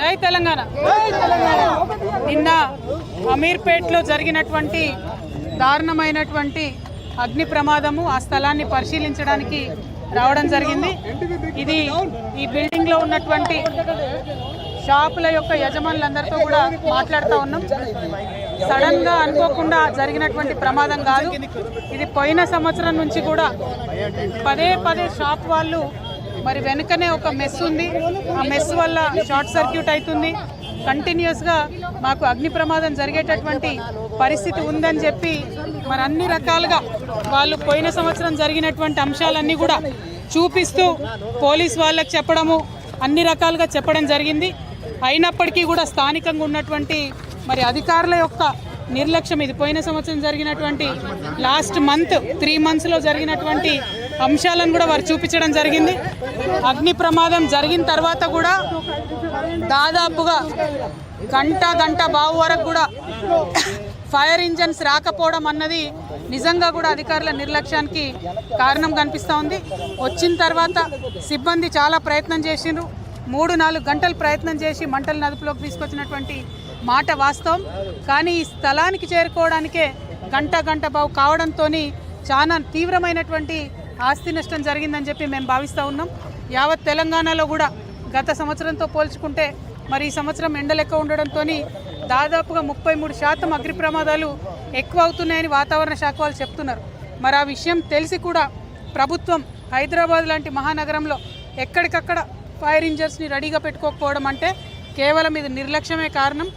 జై తెలంగాణ. నిన్న అమీర్పేట్లో జరిగినటువంటి దారుణమైనటువంటి అగ్ని ప్రమాదము, ఆ స్థలాన్ని పరిశీలించడానికి రావడం జరిగింది. ఇది ఈ బిల్డింగ్లో ఉన్నటువంటి షాపుల యొక్క యజమానులందరితో కూడా మాట్లాడుతూ ఉన్నాం. సడన్గా అనుకోకుండా జరిగినటువంటి ప్రమాదం కాదు. ఇది పోయిన సంవత్సరం నుంచి కూడా పదే షాప్ వాళ్ళు మరి వెనుకనే ఒక మెస్ ఉంది, ఆ మెస్ వల్ల షార్ట్ సర్క్యూట్ అవుతుంది, కంటిన్యూస్గా మాకు అగ్ని ప్రమాదం జరిగేటటువంటి పరిస్థితి ఉందని చెప్పి మరి అన్ని రకాలుగా వాళ్ళు పోయిన సంవత్సరం జరిగినటువంటి అంశాలన్నీ కూడా చూపిస్తూ పోలీస్ వాళ్ళకి చెప్పడము, అన్ని రకాలుగా చెప్పడం జరిగింది. అయినప్పటికీ కూడా స్థానికంగా ఉన్నటువంటి మరి అధికారుల యొక్క నిర్లక్ష్యం, ఇది పోయిన సంవత్సరం జరిగినటువంటి లాస్ట్ మంత్ 3 monthsలో జరిగినటువంటి అంశాలను కూడా వారు చూపించడం జరిగింది. అగ్ని ప్రమాదం జరిగిన తర్వాత కూడా దాదాపుగా గంట బావు వరకు కూడా ఫైర్ ఇంజన్స్ రాకపోవడం అన్నది నిజంగా కూడా అధికారుల నిర్లక్ష్యానికి కారణం కనిపిస్తూ ఉంది. వచ్చిన తర్వాత సిబ్బంది చాలా ప్రయత్నం చేసిండ్రు, 3-4 గంటలు ప్రయత్నం చేసి మంటలు అదుపులోకి తీసుకొచ్చినటువంటి మాట వాస్తవం. కానీ ఈ స్థలానికి చేరుకోవడానికే గంట బావు కావడంతో చాలా తీవ్రమైనటువంటి ఆస్తి నష్టం జరిగిందని చెప్పి మేము భావిస్తూ ఉన్నాం. యావత్ తెలంగాణలో కూడా గత సంవత్సరంతో పోల్చుకుంటే మరి ఈ సంవత్సరం ఎండలు ఎక్కువ ఉండడంతో దాదాపుగా 33% అగ్ని ప్రమాదాలు ఎక్కువ అవుతున్నాయని వాతావరణ శాఖ వాళ్ళు చెప్తున్నారు. మరి ఆ విషయం తెలిసి కూడా ప్రభుత్వం హైదరాబాద్ లాంటి మహానగరంలో ఎక్కడికక్కడ ఫైర్ ఇంజన్స్ని రెడీగా పెట్టుకోకపోవడం అంటే కేవలం ఇది నిర్లక్ష్యమే కారణం.